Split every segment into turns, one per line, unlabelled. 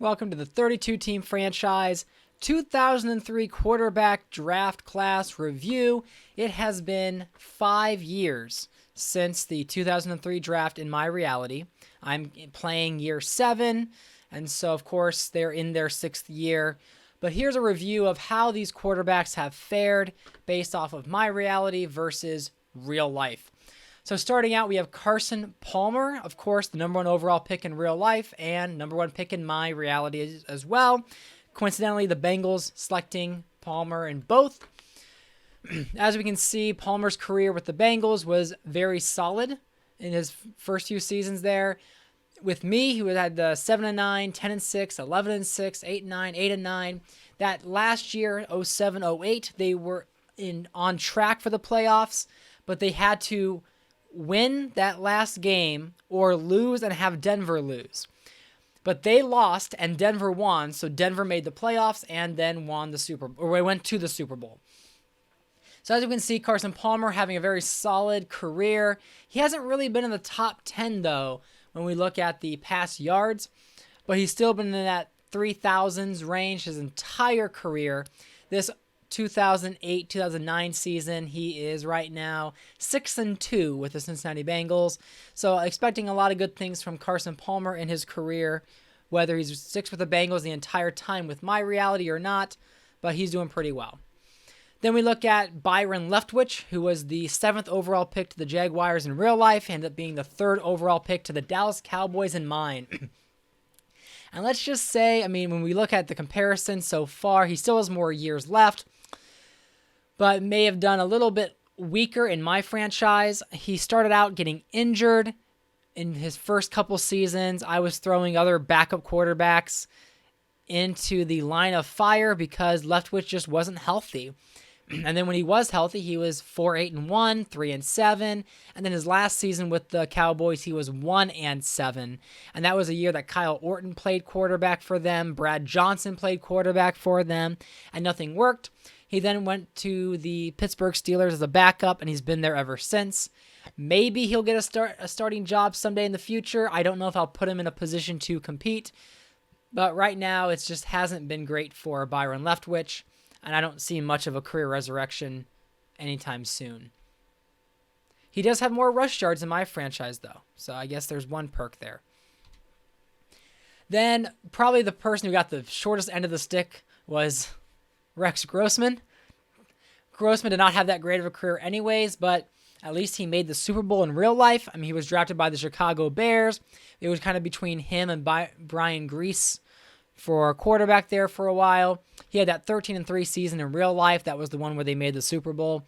Welcome to the 32-team franchise 2003 quarterback draft class review. It has been 5 years since the 2003 draft in my reality. I'm playing year 7, and so of course they're in their 6th year. But here's a review of how these quarterbacks have fared based off of my reality versus real life. So starting out, we have Carson Palmer, of course, the number 1 overall pick in real life and number 1 pick in my reality as well. Coincidentally, the Bengals selecting Palmer in both. As we can see, Palmer's career with the Bengals was very solid in his first few seasons there. With me, he had the 7-9, 10-6, 11-6, 8-9, 8-9. That last year, 07-08, they were on track for the playoffs, but they had to win that last game or lose and have Denver lose. But they lost and Denver won, so Denver made the playoffs and then won the Super Bowl, or went to the Super Bowl. So as you can see, Carson Palmer having a very solid career. He hasn't really been in the top 10 though when we look at the pass yards, but he's still been in that 3,000s range his entire career. This 2008-2009 season, he is right now 6-2 with the Cincinnati Bengals. So expecting a lot of good things from Carson Palmer in his career, whether he's sticks with the Bengals the entire time with my reality or not, but he's doing pretty well. Then we look at Byron Leftwich, who was the 7th overall pick to the Jaguars in real life, ended up being the 3rd overall pick to the Dallas Cowboys in mine. And let's just say, when we look at the comparison so far, he still has more years left, but may have done a little bit weaker in my franchise. He started out getting injured in his first couple seasons. I was throwing other backup quarterbacks into the line of fire because Leftwich just wasn't healthy. And then when he was healthy, he was 4-8-1, 3-7. And then his last season with the Cowboys, he was 1-7. And that was a year that Kyle Orton played quarterback for them. Brad Johnson played quarterback for them. And nothing worked. He then went to the Pittsburgh Steelers as a backup, and he's been there ever since. Maybe he'll get a starting job someday in the future. I don't know if I'll put him in a position to compete. But right now, it just hasn't been great for Byron Leftwich. And I don't see much of a career resurrection anytime soon. He does have more rush yards in my franchise, though. So I guess there's one perk there. Then probably the person who got the shortest end of the stick was Rex Grossman. Grossman did not have that great of a career anyways, but at least he made the Super Bowl in real life. He was drafted by the Chicago Bears. It was kind of between him and Brian Grease for a quarterback there for a while. He had that 13-3 season in real life. That was the one where they made the Super Bowl,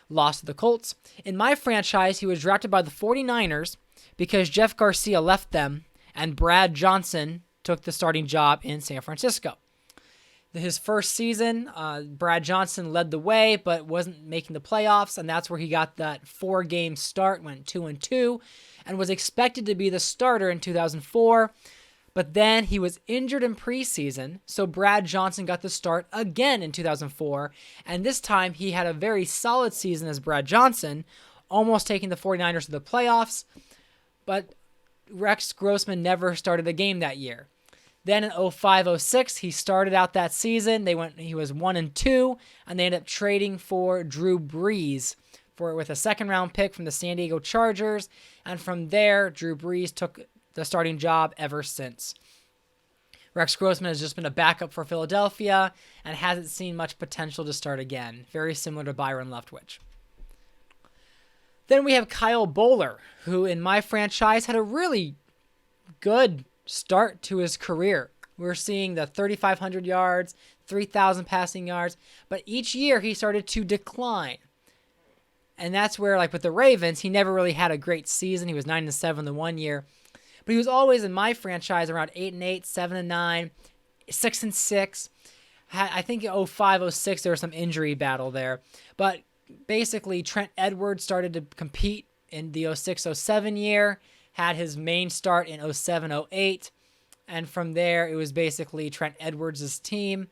lost to the Colts. In my franchise, he was drafted by the 49ers because Jeff Garcia left them and Brad Johnson took the starting job in San Francisco. His first season, Brad Johnson led the way, but wasn't making the playoffs, and that's where he got that 4-game start, went 2-2, and was expected to be the starter in 2004. But then he was injured in preseason, so Brad Johnson got the start again in 2004, and this time he had a very solid season as Brad Johnson, almost taking the 49ers to the playoffs, but Rex Grossman never started a game that year. Then in 05-06, he started out that season. He was 1-2, and they ended up trading for Drew Brees with a 2nd-round pick from the San Diego Chargers, and from there, Drew Brees took the starting job ever since. Rex Grossman has just been a backup for Philadelphia and hasn't seen much potential to start again. Very similar to Byron Leftwich. Then we have Kyle Bowler, who in my franchise had a really good start to his career. We're seeing the 3,500 yards, 3,000 passing yards, but each year he started to decline. And that's where, like with the Ravens, he never really had a great season. He was 9-7 the one year. But he was always in my franchise around 8-8, 7-9, 6-6. I think 05-06 there was some injury battle there. But basically Trent Edwards started to compete in the 06-07 year, had his main start in 07-08. And from there it was basically Trent Edwards' team.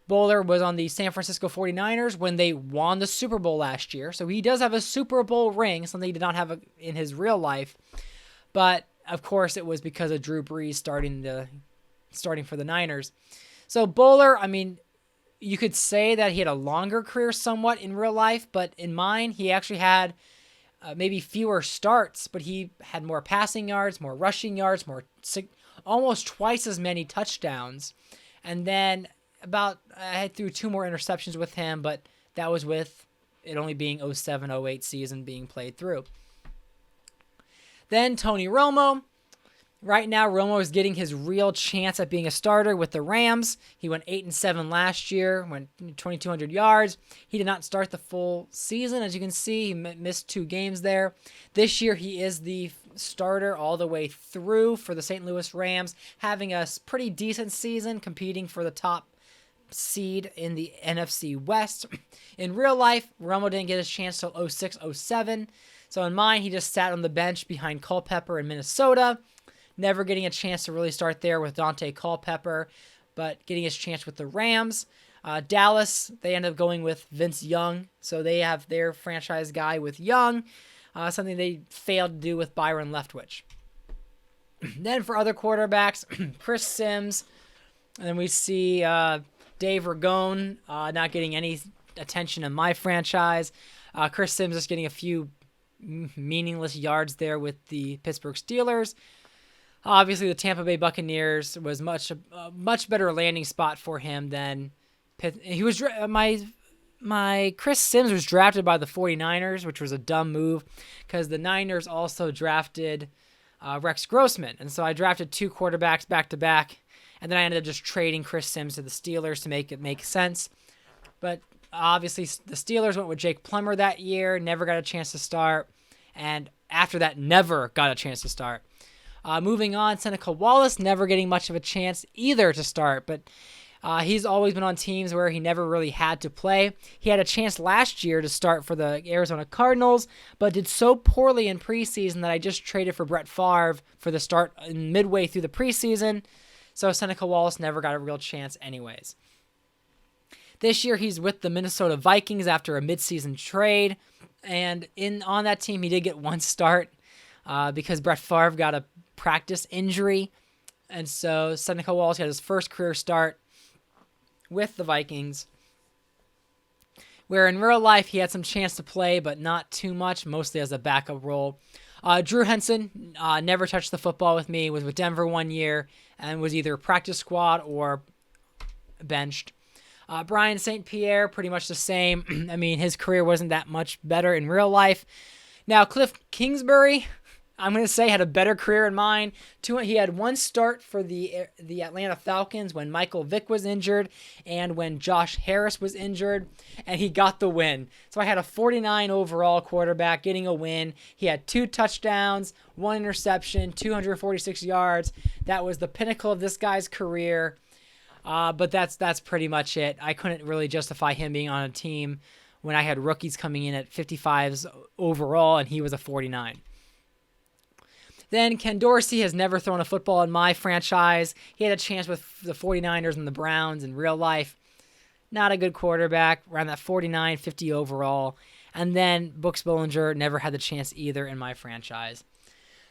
Bowler was on the San Francisco 49ers when they won the Super Bowl last year. So he does have a Super Bowl ring, something he did not have in his real life. But of course, it was because of Drew Brees starting the starting for the Niners. So Bowler, I mean, you could say that he had a longer career somewhat in real life, but in mine, he actually had maybe fewer starts, but he had more passing yards, more rushing yards, almost twice as many touchdowns. And then I threw 2 more interceptions with him, but that was with it only being 07-08 season being played through. Then Tony Romo. Right now, Romo is getting his real chance at being a starter with the Rams. He went 8-7 last year, went 2,200 yards. He did not start the full season. As you can see, he missed 2 games there. This year, he is the starter all the way through for the St. Louis Rams, having a pretty decent season, competing for the top seed in the NFC West. In real life, Romo didn't get his chance till 06-07. So in mine, he just sat on the bench behind Culpepper in Minnesota, never getting a chance to really start there with Dante Culpepper, but getting his chance with the Rams. Dallas, they end up going with Vince Young, so they have their franchise guy with Young, something they failed to do with Byron Leftwich. Then for other quarterbacks, Chris Sims, and then we see Dave Ragone not getting any attention in my franchise. Chris Sims just getting a few meaningless yards there with the Pittsburgh Steelers. Obviously, the Tampa Bay Buccaneers was much better landing spot for him than he was. My Chris Sims was drafted by the 49ers, which was a dumb move because the Niners also drafted Rex Grossman, and so I drafted 2 quarterbacks back to back, and then I ended up just trading Chris Sims to the Steelers to make it make sense. But obviously, the Steelers went with Jake Plummer that year, never got a chance to start, and after that, never got a chance to start. Moving on, Seneca Wallace, never getting much of a chance either to start, but he's always been on teams where he never really had to play. He had a chance last year to start for the Arizona Cardinals, but did so poorly in preseason that I just traded for Brett Favre for the start midway through the preseason, so Seneca Wallace never got a real chance anyways. This year, he's with the Minnesota Vikings after a midseason trade, and on that team, he did get 1 start because Brett Favre got a practice injury, and so Seneca Wallace had his first career start with the Vikings, where in real life he had some chance to play, but not too much, mostly as a backup role. Drew Henson never touched the football with me, was with Denver 1 year, and was either practice squad or benched. Brian St. Pierre, pretty much the same. I mean, his career wasn't that much better in real life. Now, Cliff Kingsbury, I'm going to say, had a better career in mine. He had 1 start for the Atlanta Falcons when Michael Vick was injured and when Josh Harris was injured, and he got the win. So I had a 49 overall quarterback getting a win. He had 2 touchdowns, 1 interception, 246 yards. That was the pinnacle of this guy's career. But that's pretty much it. I couldn't really justify him being on a team when I had rookies coming in at 55s overall, and he was a 49. Then Ken Dorsey has never thrown a football in my franchise. He had a chance with the 49ers and the Browns in real life. Not a good quarterback, around that 49, 50 overall. And then Brooks Bollinger never had the chance either in my franchise.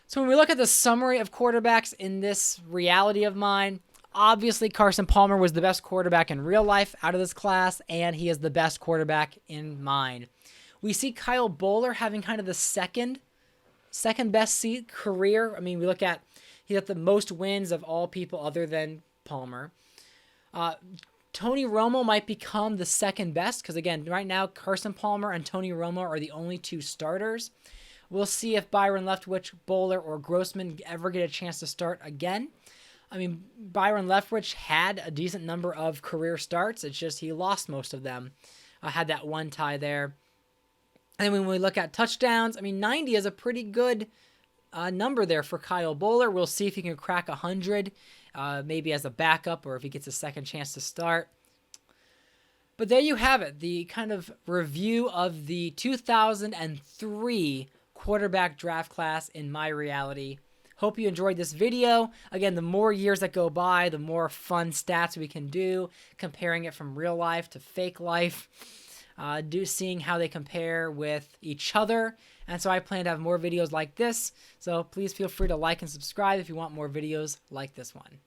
So when we look at the summary of quarterbacks in this reality of mine, obviously Carson Palmer was the best quarterback in real life out of this class, and he is the best quarterback in mine. We see Kyle Bowler having kind of the second best career. I mean, we look at, he got the most wins of all people other than Palmer. Tony Romo might become the second best because, again, right now Carson Palmer and Tony Romo are the only 2 starters. We'll see if Byron Leftwich, Bowler, or Grossman ever get a chance to start again. I mean, Byron Leftwich had a decent number of career starts. It's just he lost most of them. Had that 1 tie there. And when we look at touchdowns, I mean, 90 is a pretty good number there for Kyle Bowler. We'll see if he can crack 100, maybe as a backup or if he gets a second chance to start. But there you have it, the kind of review of the 2003 quarterback draft class in my reality. Hope you enjoyed this video. Again, the more years that go by, the more fun stats we can do, comparing it from real life to fake life. Seeing how they compare with each other. And so I plan to have more videos like this. So please feel free to like and subscribe if you want more videos like this one.